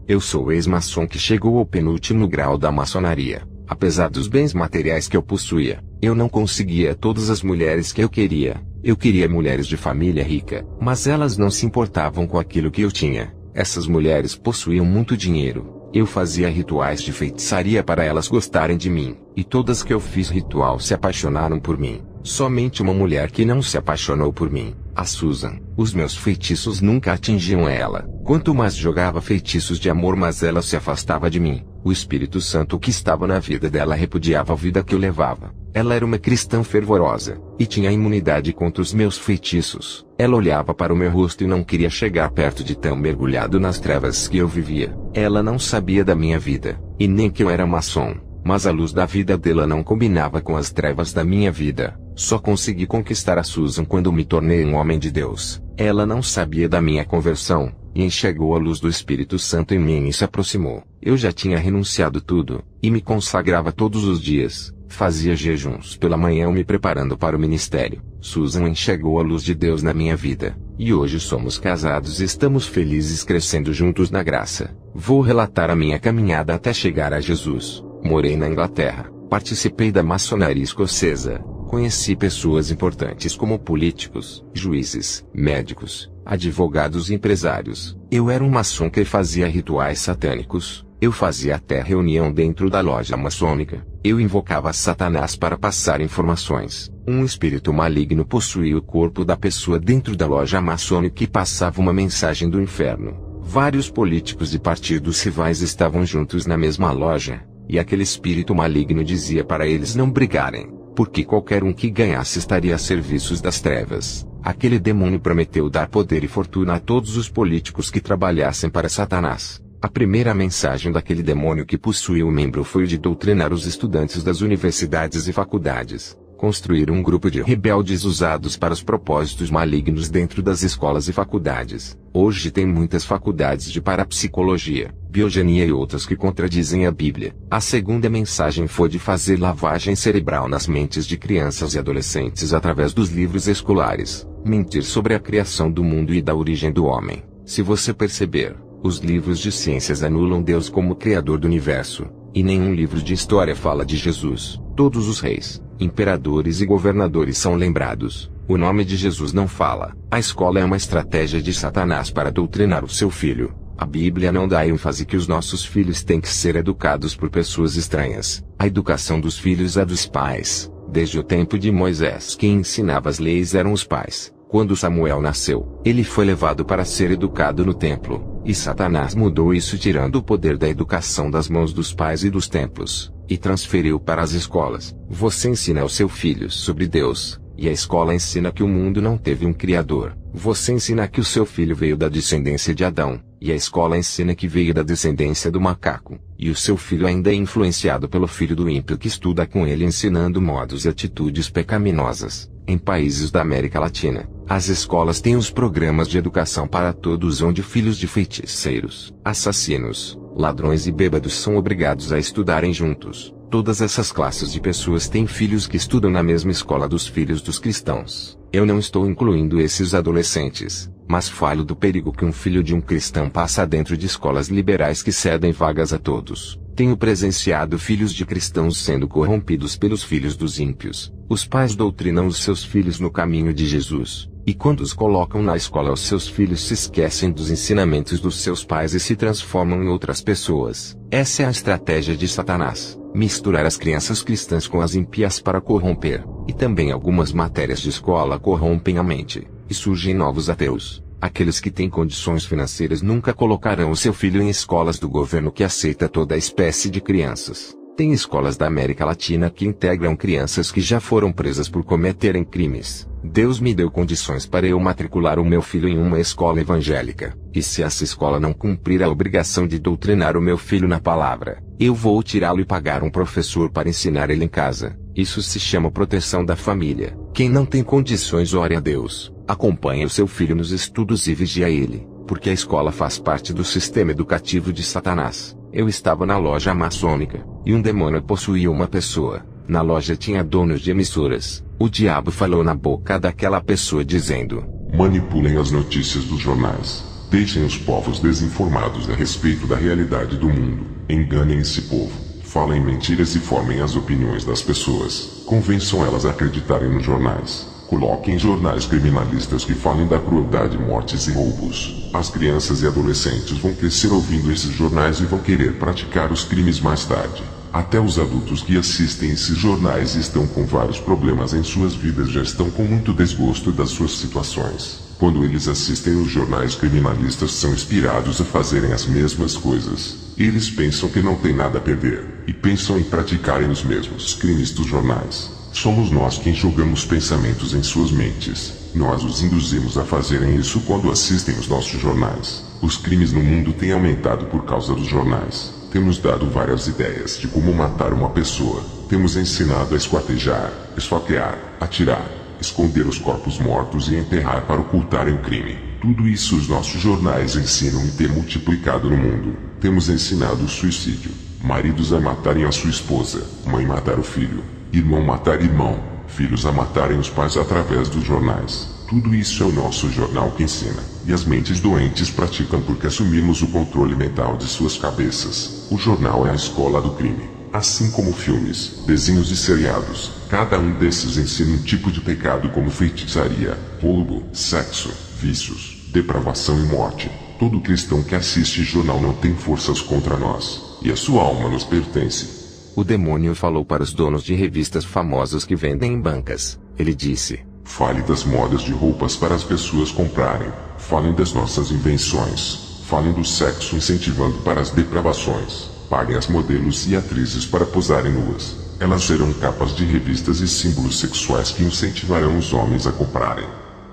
Eu sou ex-maçom que chegou ao penúltimo grau da maçonaria. Apesar dos bens materiais que eu possuía, eu não conseguia todas as mulheres que eu queria. Eu queria mulheres de família rica, mas elas não se importavam com aquilo que eu tinha. Essas mulheres possuíam muito dinheiro. Eu fazia rituais de feitiçaria para elas gostarem de mim, e todas que eu fiz ritual se apaixonaram por mim. Somente uma mulher que não se apaixonou por mim, a Susan. Os meus feitiços nunca atingiam ela. Quanto mais jogava feitiços de amor, mais ela se afastava de mim. O Espírito Santo que estava na vida dela repudiava a vida que eu levava. Ela era uma cristã fervorosa, e tinha imunidade contra os meus feitiços. Ela olhava para o meu rosto e não queria chegar perto de tão mergulhado nas trevas que eu vivia. Ela não sabia da minha vida, e nem que eu era maçom. Mas a luz da vida dela não combinava com as trevas da minha vida. Só consegui conquistar a Susan quando me tornei um homem de Deus. Ela não sabia da minha conversão, e enxergou a luz do Espírito Santo em mim e se aproximou. Eu já tinha renunciado tudo, e me consagrava todos os dias. Fazia jejuns pela manhã me preparando para o ministério. Susan enxergou a luz de Deus na minha vida, e hoje somos casados e estamos felizes crescendo juntos na graça. Vou relatar a minha caminhada até chegar a Jesus. Morei na Inglaterra, participei da maçonaria escocesa, conheci pessoas importantes como políticos, juízes, médicos, advogados e empresários. Eu era um maçom que fazia rituais satânicos. Eu fazia até reunião dentro da loja maçônica. Eu invocava Satanás para passar informações. Um espírito maligno possuía o corpo da pessoa dentro da loja maçônica e passava uma mensagem do inferno. Vários políticos e partidos rivais estavam juntos na mesma loja, e aquele espírito maligno dizia para eles não brigarem, porque qualquer um que ganhasse estaria a serviços das trevas. Aquele demônio prometeu dar poder e fortuna a todos os políticos que trabalhassem para Satanás. A primeira mensagem daquele demônio que possuía o membro foi o de doutrinar os estudantes das universidades e faculdades, construir um grupo de rebeldes usados para os propósitos malignos dentro das escolas e faculdades. Hoje tem muitas faculdades de parapsicologia, biogenia e outras que contradizem a Bíblia. A segunda mensagem foi de fazer lavagem cerebral nas mentes de crianças e adolescentes através dos livros escolares, mentir sobre a criação do mundo e da origem do homem. Se você perceber, os livros de ciências anulam Deus como Criador do universo, e nenhum livro de história fala de Jesus. Todos os reis, imperadores e governadores são lembrados. O nome de Jesus não fala. A escola é uma estratégia de Satanás para doutrinar o seu filho. A Bíblia não dá ênfase que os nossos filhos têm que ser educados por pessoas estranhas. A educação dos filhos é dos pais. Desde o tempo de Moisés, quem ensinava as leis eram os pais. Quando Samuel nasceu, ele foi levado para ser educado no templo, e Satanás mudou isso tirando o poder da educação das mãos dos pais e dos templos, e transferiu para as escolas. Você ensina ao seu filho sobre Deus, e a escola ensina que o mundo não teve um criador. Você ensina que o seu filho veio da descendência de Adão, e a escola ensina que veio da descendência do macaco, e o seu filho ainda é influenciado pelo filho do ímpio que estuda com ele ensinando modos e atitudes pecaminosas. Em países da América Latina, as escolas têm os programas de educação para todos onde filhos de feiticeiros, assassinos, ladrões e bêbados são obrigados a estudarem juntos. Todas essas classes de pessoas têm filhos que estudam na mesma escola dos filhos dos cristãos. Eu não estou incluindo esses adolescentes, mas falo do perigo que um filho de um cristão passa dentro de escolas liberais que cedem vagas a todos. Tenho presenciado filhos de cristãos sendo corrompidos pelos filhos dos ímpios. Os pais doutrinam os seus filhos no caminho de Jesus, e quando os colocam na escola os seus filhos se esquecem dos ensinamentos dos seus pais e se transformam em outras pessoas. Essa é a estratégia de Satanás, misturar as crianças cristãs com as ímpias para corromper, e também algumas matérias de escola corrompem a mente, e surgem novos ateus. Aqueles que têm condições financeiras nunca colocarão o seu filho em escolas do governo que aceita toda espécie de crianças. Tem escolas da América Latina que integram crianças que já foram presas por cometerem crimes. Deus me deu condições para eu matricular o meu filho em uma escola evangélica. E se essa escola não cumprir a obrigação de doutrinar o meu filho na palavra, eu vou tirá-lo e pagar um professor para ensinar ele em casa. Isso se chama proteção da família. Quem não tem condições, ore a Deus. Acompanhe o seu filho nos estudos e vigie ele, porque a escola faz parte do sistema educativo de Satanás. Eu estava na loja maçônica, e um demônio possuía uma pessoa. Na loja tinha donos de emissoras. O diabo falou na boca daquela pessoa dizendo: manipulem as notícias dos jornais. Deixem os povos desinformados a respeito da realidade do mundo. Enganem esse povo. Falem mentiras e formem as opiniões das pessoas. Convençam elas a acreditarem nos jornais. Coloquem jornais criminalistas que falem da crueldade, mortes e roubos. As crianças e adolescentes vão crescer ouvindo esses jornais e vão querer praticar os crimes mais tarde. Até os adultos que assistem esses jornais estão com vários problemas em suas vidas, já estão com muito desgosto das suas situações. Quando eles assistem os jornais criminalistas, são inspirados a fazerem as mesmas coisas. Eles pensam que não tem nada a perder, e pensam em praticarem os mesmos crimes dos jornais. Somos nós quem jogamos pensamentos em suas mentes. Nós os induzimos a fazerem isso quando assistem os nossos jornais. Os crimes no mundo têm aumentado por causa dos jornais. Temos dado várias ideias de como matar uma pessoa. Temos ensinado a esquartejar, esfaquear, atirar, esconder os corpos mortos e enterrar para ocultarem o crime. Tudo isso os nossos jornais ensinam e tem multiplicado no mundo. Temos ensinado o suicídio. Maridos a matarem a sua esposa, mãe matar o filho, irmão matar irmão, filhos a matarem os pais através dos jornais. Tudo isso é o nosso jornal que ensina. E as mentes doentes praticam porque assumimos o controle mental de suas cabeças. O jornal é a escola do crime. Assim como filmes, desenhos e seriados, cada um desses ensina um tipo de pecado como feitiçaria, roubo, sexo, vícios, depravação e morte. Todo cristão que assiste jornal não tem forças contra nós, e a sua alma nos pertence. O demônio falou para os donos de revistas famosos que vendem em bancas. Ele disse: fale das modas de roupas para as pessoas comprarem. Falem das nossas invenções. Falem do sexo incentivando para as depravações. Paguem as modelos e atrizes para posarem nuas. Elas serão capas de revistas e símbolos sexuais que incentivarão os homens a comprarem.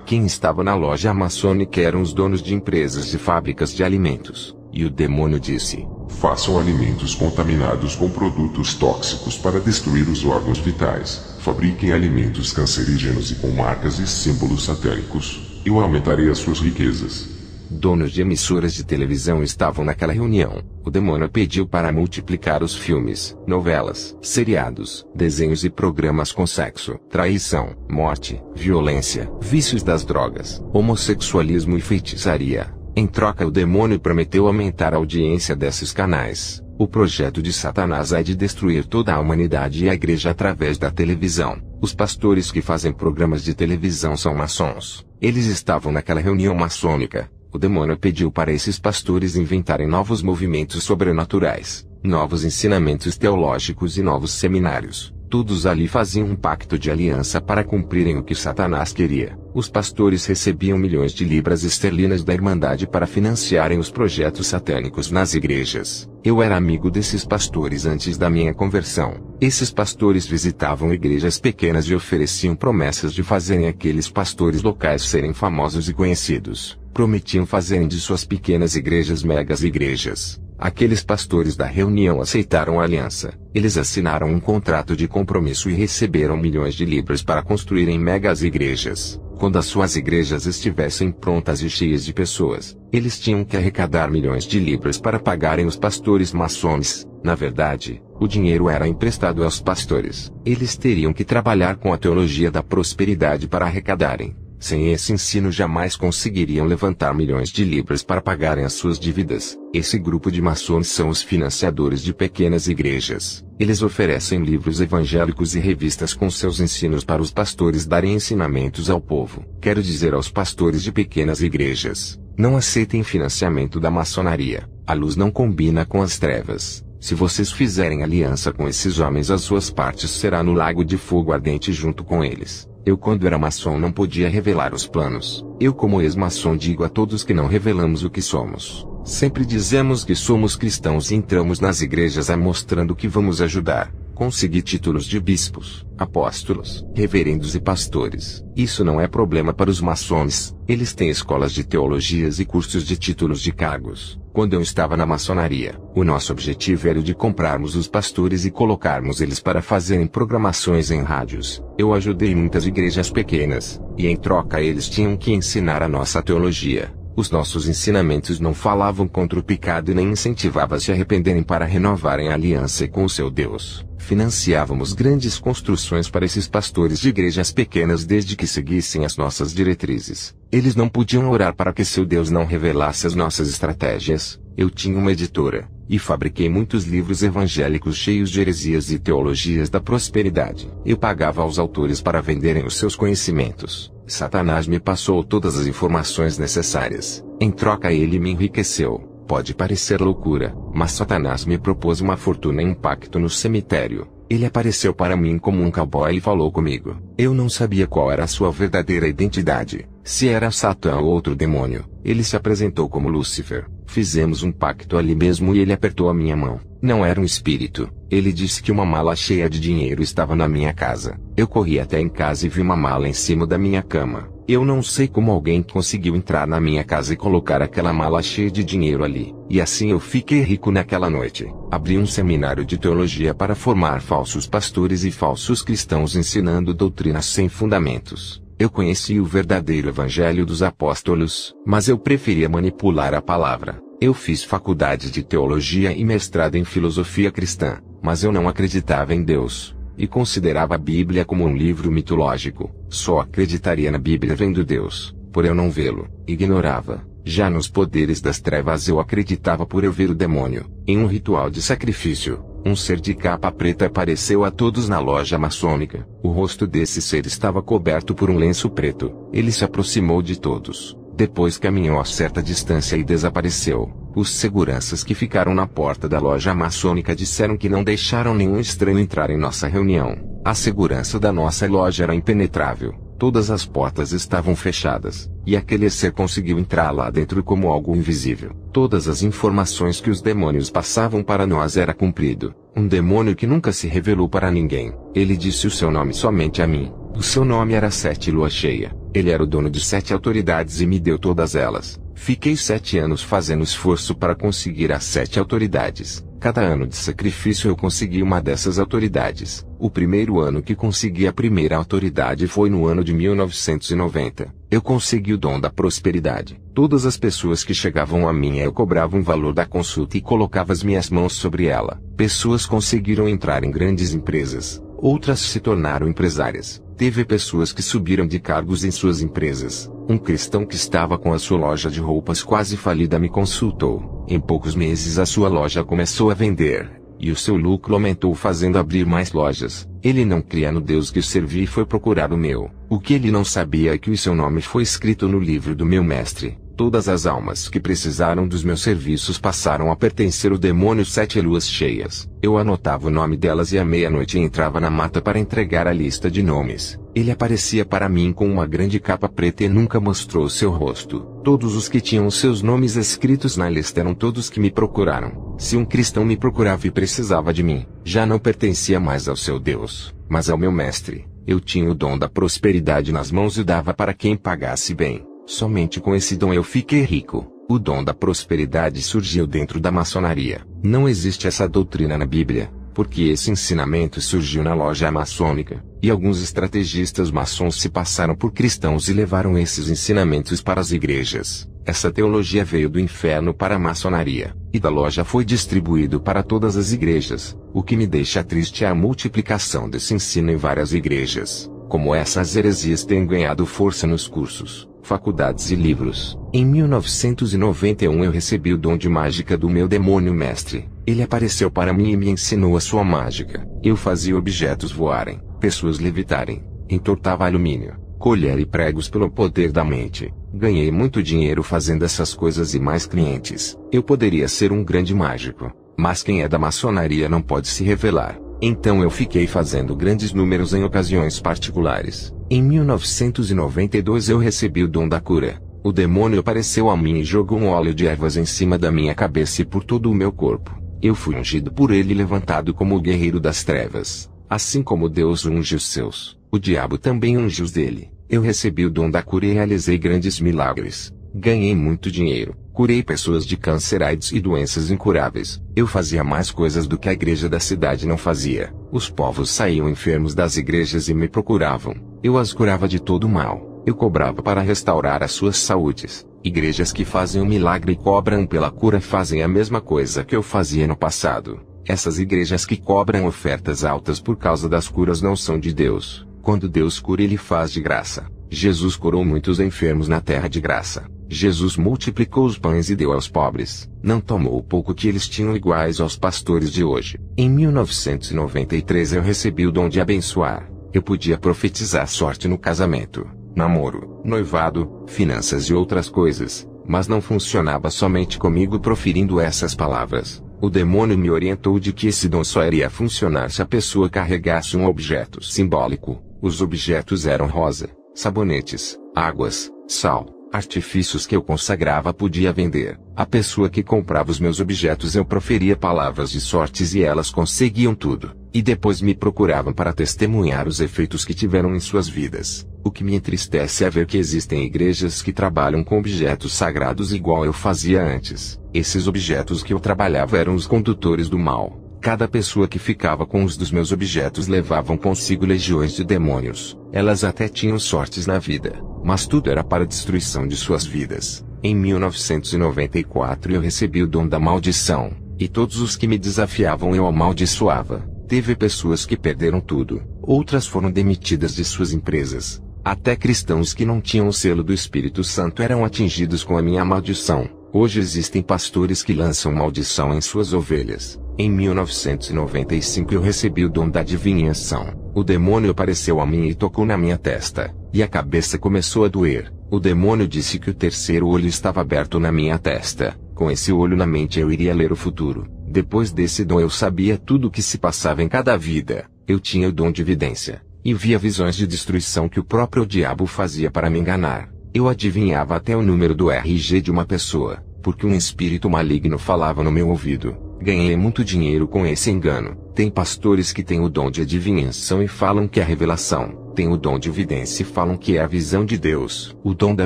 Quem estava na loja maçônica eram os donos de empresas e fábricas de alimentos. E o demônio disse: façam alimentos contaminados com produtos tóxicos para destruir os órgãos vitais. Fabriquem alimentos cancerígenos e com marcas e símbolos satânicos. Eu aumentarei as suas riquezas. Donos de emissoras de televisão estavam naquela reunião. O demônio pediu para multiplicar os filmes, novelas, seriados, desenhos e programas com sexo, traição, morte, violência, vícios das drogas, homossexualismo e feitiçaria. Em troca, o demônio prometeu aumentar a audiência desses canais. O projeto de Satanás é de destruir toda a humanidade e a igreja através da televisão. Os pastores que fazem programas de televisão são maçons. Eles estavam naquela reunião maçônica. O demônio pediu para esses pastores inventarem novos movimentos sobrenaturais, novos ensinamentos teológicos e novos seminários. Todos ali faziam um pacto de aliança para cumprirem o que Satanás queria. Os pastores recebiam milhões de libras esterlinas da Irmandade para financiarem os projetos satânicos nas igrejas. Eu era amigo desses pastores antes da minha conversão. Esses pastores visitavam igrejas pequenas e ofereciam promessas de fazerem aqueles pastores locais serem famosos e conhecidos. Prometiam fazerem de suas pequenas igrejas megas igrejas. Aqueles pastores da reunião aceitaram a aliança. Eles assinaram um contrato de compromisso e receberam milhões de libras para construírem megas igrejas. Quando as suas igrejas estivessem prontas e cheias de pessoas, eles tinham que arrecadar milhões de libras para pagarem os pastores maçons. Na verdade, o dinheiro era emprestado aos pastores. Eles teriam que trabalhar com a teologia da prosperidade para arrecadarem. Sem esse ensino jamais conseguiriam levantar milhões de libras para pagarem as suas dívidas. Esse grupo de maçons são os financiadores de pequenas igrejas. Eles oferecem livros evangélicos e revistas com seus ensinos para os pastores darem ensinamentos ao povo. Quero dizer aos pastores de pequenas igrejas: não aceitem financiamento da maçonaria. A luz não combina com as trevas. Se vocês fizerem aliança com esses homens, as suas partes será no lago de fogo ardente junto com eles. Eu, quando era maçom, não podia revelar os planos. Eu, como ex-maçom, digo a todos que não revelamos o que somos. Sempre dizemos que somos cristãos e entramos nas igrejas mostrando que vamos ajudar, conseguir títulos de bispos, apóstolos, reverendos e pastores. Isso não é problema para os maçons. Eles têm escolas de teologias e cursos de títulos de cargos. Quando eu estava na maçonaria, o nosso objetivo era o de comprarmos os pastores e colocarmos eles para fazerem programações em rádios. Eu ajudei muitas igrejas pequenas, e em troca eles tinham que ensinar a nossa teologia. Os nossos ensinamentos não falavam contra o pecado e nem incentivavam a se arrependerem para renovarem a aliança com o seu Deus. Financiávamos grandes construções para esses pastores de igrejas pequenas desde que seguissem as nossas diretrizes. Eles não podiam orar para que seu Deus não revelasse as nossas estratégias. Eu tinha uma editora, e fabriquei muitos livros evangélicos cheios de heresias e teologias da prosperidade. Eu pagava aos autores para venderem os seus conhecimentos. Satanás me passou todas as informações necessárias. Em troca ele me enriqueceu. Pode parecer loucura, mas Satanás me propôs uma fortuna em um pacto no cemitério. Ele apareceu para mim como um cowboy e falou comigo. Eu não sabia qual era a sua verdadeira identidade, se era Satã ou outro demônio. Ele se apresentou como Lúcifer. Fizemos um pacto ali mesmo e ele apertou a minha mão. Não era um espírito. Ele disse que uma mala cheia de dinheiro estava na minha casa. Eu corri até em casa e vi uma mala em cima da minha cama. Eu não sei como alguém conseguiu entrar na minha casa e colocar aquela mala cheia de dinheiro ali. E assim eu fiquei rico naquela noite. Abri um seminário de teologia para formar falsos pastores e falsos cristãos ensinando doutrinas sem fundamentos. Eu conheci o verdadeiro evangelho dos apóstolos, mas eu preferia manipular a palavra. Eu fiz faculdade de teologia e mestrado em filosofia cristã, mas eu não acreditava em Deus, e considerava a Bíblia como um livro mitológico. Só acreditaria na Bíblia vendo Deus, por eu não vê-lo. Ignorava. Já nos poderes das trevas eu acreditava por eu ver o demônio. Em um ritual de sacrifício, um ser de capa preta apareceu a todos na loja maçônica. O rosto desse ser estava coberto por um lenço preto. Ele se aproximou de todos. Depois caminhou a certa distância e desapareceu. Os seguranças que ficaram na porta da loja maçônica disseram que não deixaram nenhum estranho entrar em nossa reunião. A segurança da nossa loja era impenetrável. Todas as portas estavam fechadas, e aquele ser conseguiu entrar lá dentro como algo invisível. Todas as informações que os demônios passavam para nós era cumprido. Um demônio que nunca se revelou para ninguém. Ele disse o seu nome somente a mim. O seu nome era Sete Lua Cheia. Ele era o dono de 7 autoridades e me deu todas elas. Fiquei 7 anos fazendo esforço para conseguir as 7 autoridades. Cada ano de sacrifício eu consegui uma dessas autoridades. O primeiro ano que consegui a primeira autoridade foi no ano de 1990. Eu consegui o dom da prosperidade. Todas as pessoas que chegavam a mim eu cobrava um valor da consulta e colocava as minhas mãos sobre ela. Pessoas conseguiram entrar em grandes empresas. Outras se tornaram empresárias. Teve pessoas que subiram de cargos em suas empresas. Um cristão que estava com a sua loja de roupas quase falida me consultou. Em poucos meses a sua loja começou a vender, e o seu lucro aumentou fazendo abrir mais lojas. Ele não cria no Deus que servi e foi procurar o meu. O que ele não sabia é que o seu nome foi escrito no livro do meu mestre. Todas as almas que precisaram dos meus serviços passaram a pertencer ao demônio 7 Luas Cheias. Eu anotava o nome delas e à meia-noite entrava na mata para entregar a lista de nomes. Ele aparecia para mim com uma grande capa preta e nunca mostrou seu rosto. Todos os que tinham seus nomes escritos na lista eram todos que me procuraram. Se um cristão me procurava e precisava de mim, já não pertencia mais ao seu Deus, mas ao meu mestre. Eu tinha o dom da prosperidade nas mãos e dava para quem pagasse bem. Somente com esse dom eu fiquei rico. O dom da prosperidade surgiu dentro da maçonaria. Não existe essa doutrina na Bíblia, porque esse ensinamento surgiu na loja maçônica, e alguns estrategistas maçons se passaram por cristãos e levaram esses ensinamentos para as igrejas. Essa teologia veio do inferno para a maçonaria, e da loja foi distribuído para todas as igrejas. O que me deixa triste é a multiplicação desse ensino em várias igrejas. Como essas heresias têm ganhado força nos cursos, faculdades e livros. Em 1991 eu recebi o dom de mágica do meu demônio mestre. Ele apareceu para mim e me ensinou a sua mágica. Eu fazia objetos voarem, pessoas levitarem, entortava alumínio, colher e pregos pelo poder da mente. Ganhei muito dinheiro fazendo essas coisas e mais clientes. Eu poderia ser um grande mágico, mas quem é da maçonaria não pode se revelar. Então eu fiquei fazendo grandes números em ocasiões particulares. Em 1992 eu recebi o dom da cura. O demônio apareceu a mim e jogou um óleo de ervas em cima da minha cabeça e por todo o meu corpo. Eu fui ungido por ele e levantado como o guerreiro das trevas. Assim como Deus unge os seus, o diabo também unge os dele. Eu recebi o dom da cura e realizei grandes milagres. Ganhei muito dinheiro. Curei pessoas de câncer, AIDS e doenças incuráveis. Eu fazia mais coisas do que a igreja da cidade não fazia. Os povos saíam enfermos das igrejas e me procuravam. Eu as curava de todo o mal. Eu cobrava para restaurar as suas saúdes. Igrejas que fazem um milagre e cobram pela cura fazem a mesma coisa que eu fazia no passado. Essas igrejas que cobram ofertas altas por causa das curas não são de Deus. Quando Deus cura, Ele faz de graça. Jesus curou muitos enfermos na terra de graça. Jesus multiplicou os pães e deu aos pobres. Não tomou o pouco que eles tinham iguais aos pastores de hoje. Em 1993 eu recebi o dom de abençoar. Eu podia profetizar sorte no casamento, namoro, noivado, finanças e outras coisas, mas não funcionava somente comigo proferindo essas palavras. O demônio me orientou de que esse dom só iria funcionar se a pessoa carregasse um objeto simbólico. Os objetos eram rosa, sabonetes, águas, sal, artifícios que eu consagrava podia vender. A pessoa que comprava os meus objetos eu proferia palavras de sortes e elas conseguiam tudo. E depois me procuravam para testemunhar os efeitos que tiveram em suas vidas. O que me entristece é ver que existem igrejas que trabalham com objetos sagrados igual eu fazia antes. Esses objetos que eu trabalhava eram os condutores do mal. Cada pessoa que ficava com os dos meus objetos levavam consigo legiões de demônios. Elas até tinham sortes na vida, mas tudo era para a destruição de suas vidas. Em 1994 eu recebi o dom da maldição, e todos os que me desafiavam eu amaldiçoava. Teve pessoas que perderam tudo, outras foram demitidas de suas empresas. Até cristãos que não tinham o selo do Espírito Santo eram atingidos com a minha maldição. Hoje existem pastores que lançam maldição em suas ovelhas. Em 1995 eu recebi o dom da adivinhação. O demônio apareceu a mim e tocou na minha testa, e a cabeça começou a doer. O demônio disse que o terceiro olho estava aberto na minha testa. Com esse olho na mente eu iria ler o futuro. Depois desse dom eu sabia tudo o que se passava em cada vida. Eu tinha o dom de vidência, e via visões de destruição que o próprio diabo fazia para me enganar. Eu adivinhava até o número do RG de uma pessoa, porque um espírito maligno falava no meu ouvido. Ganhei muito dinheiro com esse engano. Tem pastores que têm o dom de adivinhação e falam que é revelação. Tem o dom de vidência e falam que é a visão de Deus. O dom da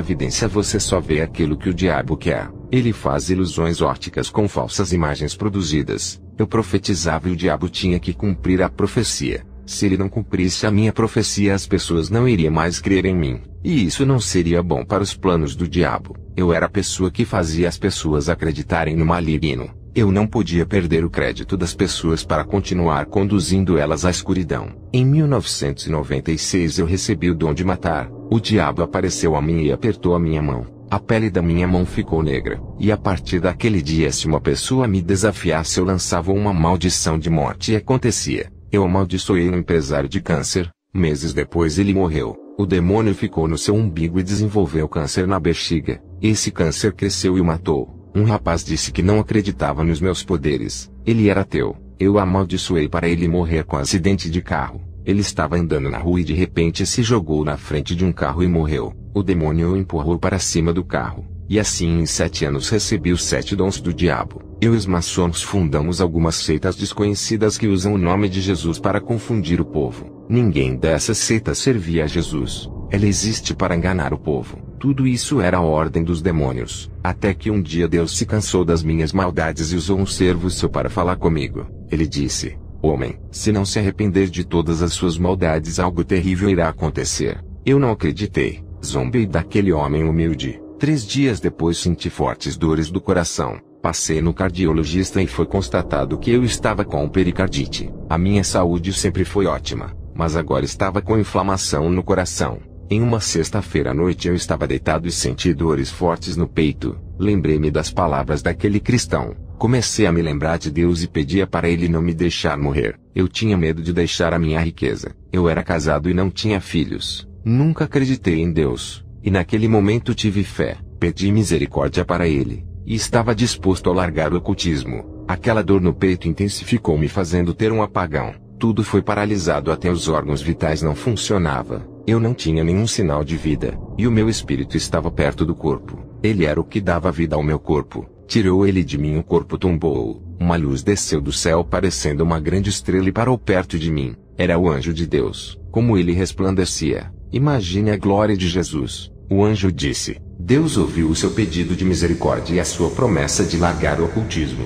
vidência você só vê aquilo que o diabo quer. Ele faz ilusões ópticas com falsas imagens produzidas. Eu profetizava e o diabo tinha que cumprir a profecia. Se ele não cumprisse a minha profecia, as pessoas não iriam mais crer em mim. E isso não seria bom para os planos do diabo. Eu era a pessoa que fazia as pessoas acreditarem no maligno. Eu não podia perder o crédito das pessoas para continuar conduzindo elas à escuridão. Em 1996 eu recebi o dom de matar. O diabo apareceu a mim e apertou a minha mão. A pele da minha mão ficou negra. E a partir daquele dia, se uma pessoa me desafiasse, eu lançava uma maldição de morte e acontecia. Eu amaldiçoei um empresário de câncer. Meses depois ele morreu. O demônio ficou no seu umbigo e desenvolveu câncer na bexiga. Esse câncer cresceu e o matou. Um rapaz disse que não acreditava nos meus poderes. Ele era ateu. Eu o amaldiçoei para ele morrer com acidente de carro. Ele estava andando na rua e de repente se jogou na frente de um carro e morreu. O demônio o empurrou para cima do carro. E assim em 7 anos recebi os 7 dons do diabo. Eu e os maçons fundamos algumas seitas desconhecidas que usam o nome de Jesus para confundir o povo. Ninguém dessas seitas servia a Jesus. Ela existe para enganar o povo. Tudo isso era a ordem dos demônios. Até que um dia Deus se cansou das minhas maldades e usou um servo seu para falar comigo. Ele disse: homem, se não se arrepender de todas as suas maldades, algo terrível irá acontecer. Eu não acreditei. Zombei daquele homem humilde. 3 dias depois senti fortes dores do coração. Passei no cardiologista e foi constatado que eu estava com pericardite. A minha saúde sempre foi ótima, mas agora estava com inflamação no coração. Em uma sexta-feira à noite eu estava deitado e senti dores fortes no peito. Lembrei-me das palavras daquele cristão. Comecei a me lembrar de Deus e pedia para Ele não me deixar morrer. Eu tinha medo de deixar a minha riqueza. Eu era casado e não tinha filhos. Nunca acreditei em Deus. E naquele momento tive fé. Pedi misericórdia para Ele. E estava disposto a largar o ocultismo. Aquela dor no peito intensificou, me fazendo ter um apagão. Tudo foi paralisado, até os órgãos vitais não funcionavam. Eu não tinha nenhum sinal de vida, e o meu espírito estava perto do corpo. Ele era o que dava vida ao meu corpo. Tirou ele de mim, o corpo tombou. Uma luz desceu do céu parecendo uma grande estrela e parou perto de mim. Era o anjo de Deus. Como ele resplandecia! Imagine a glória de Jesus. O anjo disse: Deus ouviu o seu pedido de misericórdia e a sua promessa de largar o ocultismo.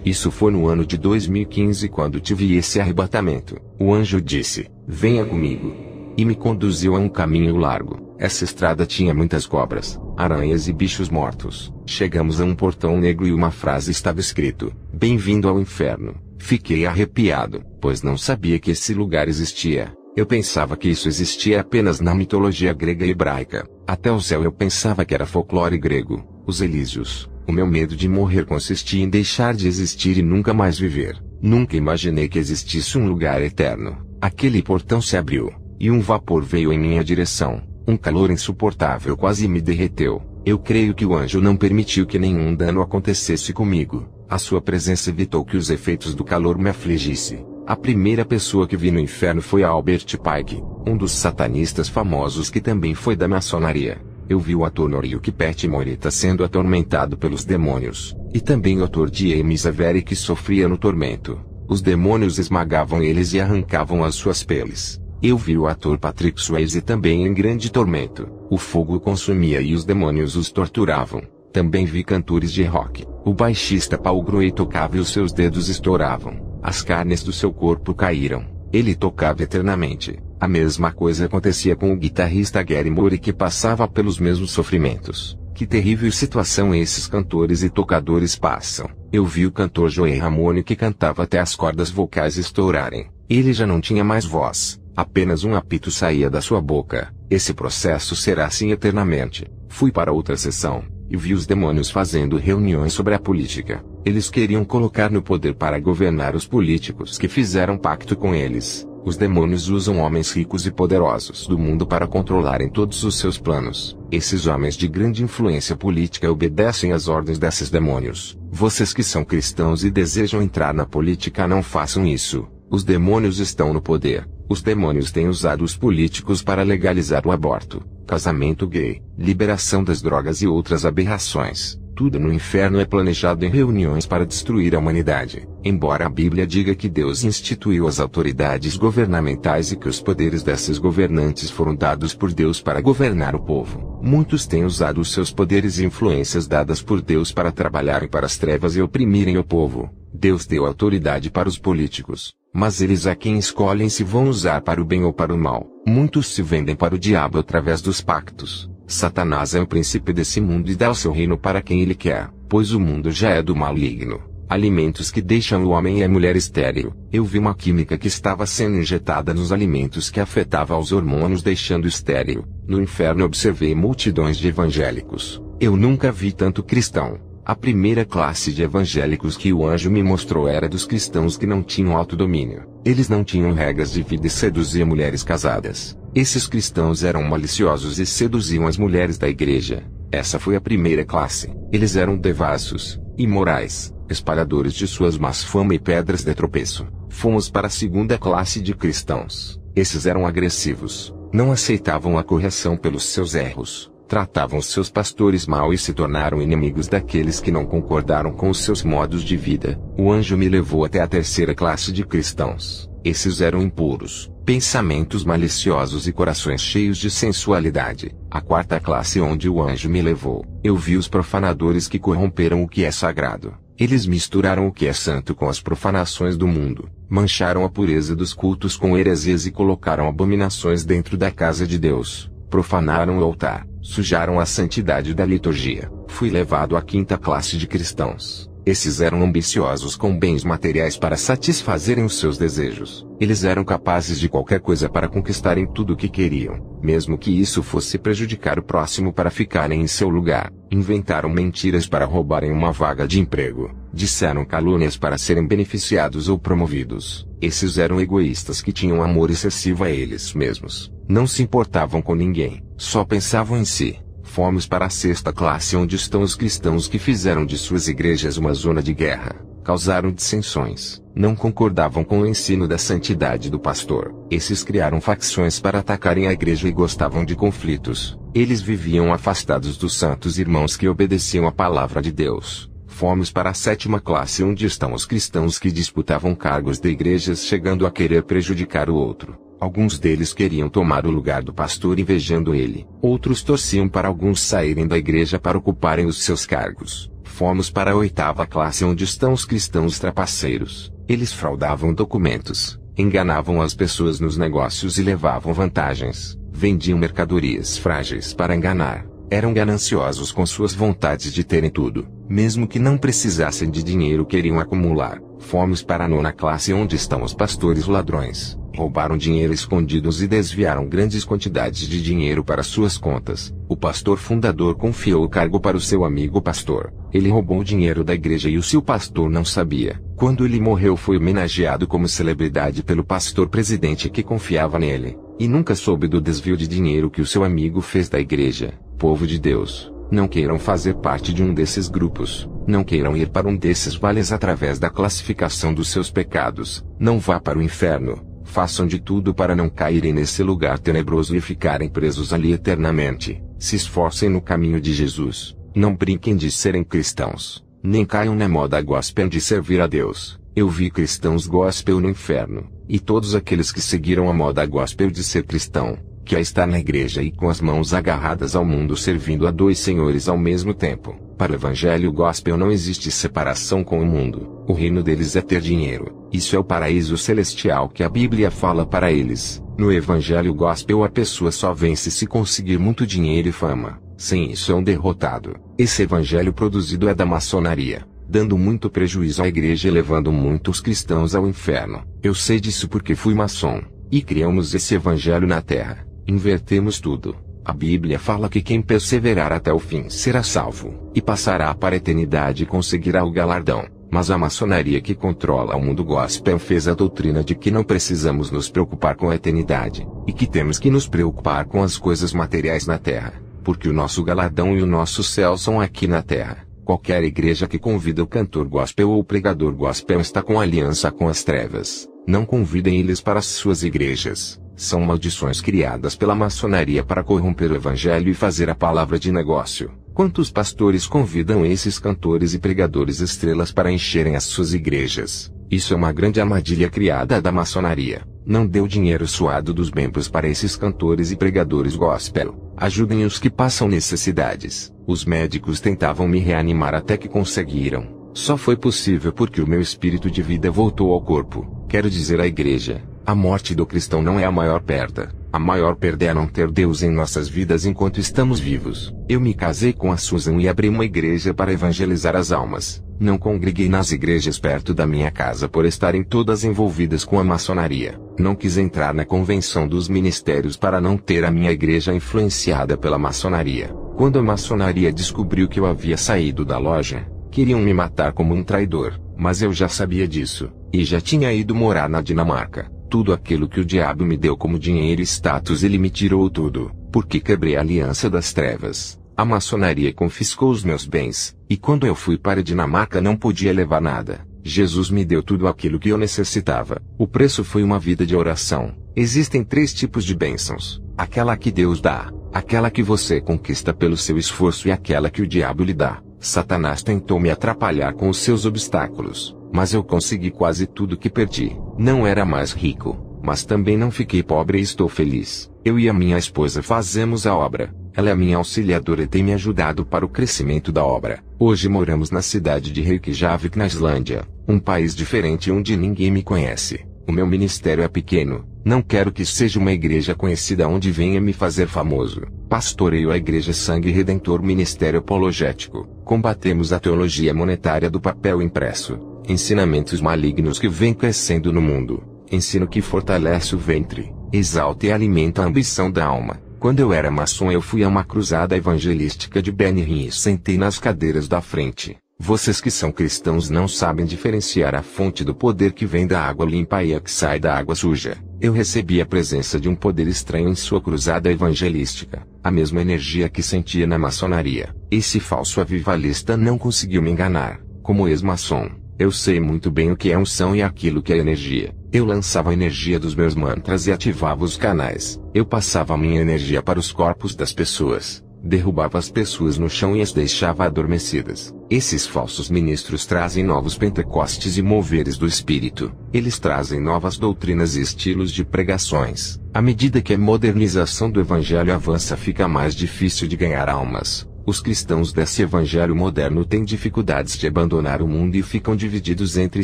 Isso foi no ano de 2015 quando tive esse arrebatamento. O anjo disse: venha comigo. E me conduziu a um caminho largo. Essa estrada tinha muitas cobras. aranhas e bichos mortos. Chegamos a um portão negro e uma frase estava escrito: "Bem-vindo ao inferno". Fiquei arrepiado, pois não sabia que esse lugar existia. Eu pensava que isso existia apenas na mitologia grega e hebraica. Até o céu eu pensava que era folclore grego, os Elísios. O meu medo de morrer consistia em deixar de existir e nunca mais viver. Nunca imaginei que existisse um lugar eterno. Aquele portão se abriu, e um vapor veio em minha direção. Um calor insuportável quase me derreteu. Eu creio que o anjo não permitiu que nenhum dano acontecesse comigo. A sua presença evitou que os efeitos do calor me afligissem. A primeira pessoa que vi no inferno foi Albert Pike, um dos satanistas famosos que também foi da maçonaria. Eu vi o ator Noriyuki Pet Morita sendo atormentado pelos demônios, e também o ator James Avery que sofria no tormento. Os demônios esmagavam eles e arrancavam as suas peles. Eu vi o ator Patrick Swayze também em grande tormento. O fogo o consumia e os demônios os torturavam. Também vi cantores de rock. O baixista Paul Grohe tocava e os seus dedos estouravam. As carnes do seu corpo caíram. Ele tocava eternamente. A mesma coisa acontecia com o guitarrista Gary Moore que passava pelos mesmos sofrimentos. Que terrível situação esses cantores e tocadores passam. Eu vi o cantor Joey Ramone que cantava até as cordas vocais estourarem. Ele já não tinha mais voz. Apenas um apito saía da sua boca. Esse processo será assim eternamente. Fui para outra sessão, e vi os demônios fazendo reuniões sobre a política. Eles queriam colocar no poder para governar os políticos que fizeram pacto com eles. Os demônios usam homens ricos e poderosos do mundo para controlarem todos os seus planos. Esses homens de grande influência política obedecem às ordens desses demônios. Vocês que são cristãos e desejam entrar na política não façam isso. Os demônios estão no poder. Os demônios têm usado os políticos para legalizar o aborto, casamento gay, liberação das drogas e outras aberrações. Tudo no inferno é planejado em reuniões para destruir a humanidade. Embora a Bíblia diga que Deus instituiu as autoridades governamentais e que os poderes desses governantes foram dados por Deus para governar o povo, muitos têm usado os seus poderes e influências dadas por Deus para trabalharem para as trevas e oprimirem o povo. Deus deu autoridade para os políticos, mas eles a quem escolhem se vão usar para o bem ou para o mal. Muitos se vendem para o diabo através dos pactos. Satanás é o príncipe desse mundo e dá o seu reino para quem ele quer, pois o mundo já é do maligno. Alimentos que deixam o homem e a mulher estéril. Eu vi uma química que estava sendo injetada nos alimentos que afetava os hormônios deixando estéril. No inferno observei multidões de evangélicos. Eu nunca vi tanto cristão. A primeira classe de evangélicos que o anjo me mostrou era dos cristãos que não tinham autodomínio. Eles não tinham regras de vida e seduziam mulheres casadas. Esses cristãos eram maliciosos e seduziam as mulheres da igreja. Essa foi a primeira classe. Eles eram devassos, imorais, espalhadores de suas más fama e pedras de tropeço. Fomos para a segunda classe de cristãos. Esses eram agressivos, não aceitavam a correção pelos seus erros. Tratavam seus pastores mal e se tornaram inimigos daqueles que não concordaram com os seus modos de vida. O anjo me levou até a terceira classe de cristãos. Esses eram impuros, pensamentos maliciosos e corações cheios de sensualidade. A quarta classe onde o anjo me levou, eu vi os profanadores que corromperam o que é sagrado. Eles misturaram o que é santo com as profanações do mundo, mancharam a pureza dos cultos com heresias e colocaram abominações dentro da casa de Deus. Profanaram o altar, sujaram a santidade da liturgia. Fui levado à quinta classe de cristãos. Esses eram ambiciosos com bens materiais para satisfazerem os seus desejos. Eles eram capazes de qualquer coisa para conquistarem tudo o que queriam, mesmo que isso fosse prejudicar o próximo para ficarem em seu lugar. Inventaram mentiras para roubarem uma vaga de emprego. Disseram calúnias para serem beneficiados ou promovidos. Esses eram egoístas que tinham amor excessivo a eles mesmos. Não se importavam com ninguém, só pensavam em si. Fomos para a sexta classe onde estão os cristãos que fizeram de suas igrejas uma zona de guerra. Causaram dissensões, não concordavam com o ensino da santidade do pastor. Esses criaram facções para atacarem a igreja e gostavam de conflitos. Eles viviam afastados dos santos irmãos que obedeciam à palavra de Deus. Fomos para a sétima classe onde estão os cristãos que disputavam cargos de igrejas chegando a querer prejudicar o outro. Alguns deles queriam tomar o lugar do pastor invejando ele. Outros torciam para alguns saírem da igreja para ocuparem os seus cargos. Fomos para a oitava classe onde estão os cristãos trapaceiros. Eles fraudavam documentos, enganavam as pessoas nos negócios e levavam vantagens. Vendiam mercadorias frágeis para enganar. Eram gananciosos com suas vontades de terem tudo, mesmo que não precisassem de dinheiro, queriam acumular. Fomos para a 9ª classe, onde estão os pastores ladrões. Roubaram dinheiro escondidos e desviaram grandes quantidades de dinheiro para suas contas. O pastor fundador confiou o cargo para o seu amigo pastor. Ele roubou o dinheiro da igreja e o seu pastor não sabia. Quando ele morreu, foi homenageado como celebridade pelo pastor presidente que confiava nele, e nunca soube do desvio de dinheiro que o seu amigo fez da igreja. Povo de Deus, não queiram fazer parte de um desses grupos. Não queiram ir para um desses vales através da classificação dos seus pecados. Não vá para o inferno. Façam de tudo para não caírem nesse lugar tenebroso e ficarem presos ali eternamente. Se esforcem no caminho de Jesus. Não brinquem de serem cristãos. Nem caiam na moda gospel de servir a Deus. Eu vi cristãos gospel no inferno. E todos aqueles que seguiram a moda gospel de ser cristão, que é estar na igreja e com as mãos agarradas ao mundo servindo a 2 senhores ao mesmo tempo. Para o evangelho gospel não existe separação com o mundo. O reino deles é ter dinheiro. Isso é o paraíso celestial que a Bíblia fala para eles. No evangelho gospel a pessoa só vence se conseguir muito dinheiro e fama. Sem isso é um derrotado. Esse evangelho produzido é da maçonaria, dando muito prejuízo à igreja e levando muitos cristãos ao inferno. Eu sei disso porque fui maçom. E criamos esse evangelho na terra. Invertemos tudo. A Bíblia fala que quem perseverar até o fim será salvo, e passará para a eternidade e conseguirá o galardão. Mas a maçonaria que controla o mundo gospel fez a doutrina de que não precisamos nos preocupar com a eternidade, e que temos que nos preocupar com as coisas materiais na terra, porque o nosso galardão e o nosso céu são aqui na terra. Qualquer igreja que convida o cantor gospel ou o pregador gospel está com aliança com as trevas. Não convidem eles para as suas igrejas. São maldições criadas pela maçonaria para corromper o evangelho e fazer a palavra de negócio. Quantos pastores convidam esses cantores e pregadores estrelas para encherem as suas igrejas? Isso é uma grande armadilha criada da maçonaria. Não dê o dinheiro suado dos membros para esses cantores e pregadores gospel. Ajudem os que passam necessidades. Os médicos tentavam me reanimar até que conseguiram. Só foi possível porque o meu espírito de vida voltou ao corpo. Quero dizer à igreja, a morte do cristão não é a maior perda. A maior perda é não ter Deus em nossas vidas enquanto estamos vivos. Eu me casei com a Susan e abri uma igreja para evangelizar as almas. Não congreguei nas igrejas perto da minha casa por estarem todas envolvidas com a maçonaria. Não quis entrar na convenção dos ministérios para não ter a minha igreja influenciada pela maçonaria. Quando a maçonaria descobriu que eu havia saído da loja, queriam me matar como um traidor, mas eu já sabia disso, e já tinha ido morar na Dinamarca. Tudo aquilo que o diabo me deu como dinheiro e status ele me tirou tudo, porque quebrei a aliança das trevas. A maçonaria confiscou os meus bens, e quando eu fui para a Dinamarca não podia levar nada. Jesus me deu tudo aquilo que eu necessitava. O preço foi uma vida de oração. Existem 3 tipos de bênçãos: aquela que Deus dá, aquela que você conquista pelo seu esforço e aquela que o diabo lhe dá. Satanás tentou me atrapalhar com os seus obstáculos, mas eu consegui quase tudo que perdi. Não era mais rico, mas também não fiquei pobre e estou feliz. Eu e a minha esposa fazemos a obra. Ela é minha auxiliadora e tem me ajudado para o crescimento da obra. Hoje moramos na cidade de Reykjavik, na Islândia, um país diferente onde ninguém me conhece. O meu ministério é pequeno. Não quero que seja uma igreja conhecida onde venha me fazer famoso. Pastoreio a Igreja Sangue Redentor Ministério Apologético. Combatemos a teologia monetária do papel impresso. Ensinamentos malignos que vêm crescendo no mundo. Ensino que fortalece o ventre, exalta e alimenta a ambição da alma. Quando eu era maçom eu fui a uma cruzada evangelística de Benihim e sentei nas cadeiras da frente. Vocês que são cristãos não sabem diferenciar a fonte do poder que vem da água limpa e a que sai da água suja. Eu recebi a presença de um poder estranho em sua cruzada evangelística, a mesma energia que sentia na maçonaria. Esse falso avivalista não conseguiu me enganar. Como ex-maçom, eu sei muito bem o que é unção e aquilo que é energia. Eu lançava a energia dos meus mantras e ativava os canais. Eu passava a minha energia para os corpos das pessoas. Derrubava as pessoas no chão e as deixava adormecidas. Esses falsos ministros trazem novos pentecostes e moveres do espírito. Eles trazem novas doutrinas e estilos de pregações. À medida que a modernização do evangelho avança, fica mais difícil de ganhar almas. Os cristãos desse evangelho moderno têm dificuldades de abandonar o mundo e ficam divididos entre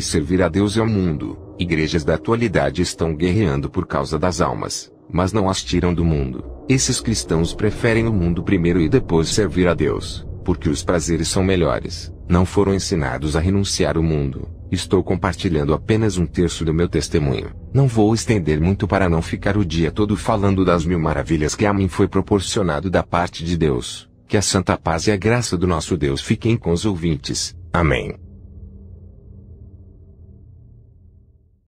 servir a Deus e ao mundo. Igrejas da atualidade estão guerreando por causa das almas, mas não as tiram do mundo. Esses cristãos preferem o mundo primeiro e depois servir a Deus, porque os prazeres são melhores. Não foram ensinados a renunciar ao mundo. Estou compartilhando apenas um terço do meu testemunho. Não vou estender muito para não ficar o dia todo falando das mil maravilhas que a mim foi proporcionado da parte de Deus. Que a santa paz e a graça do nosso Deus fiquem com os ouvintes. Amém.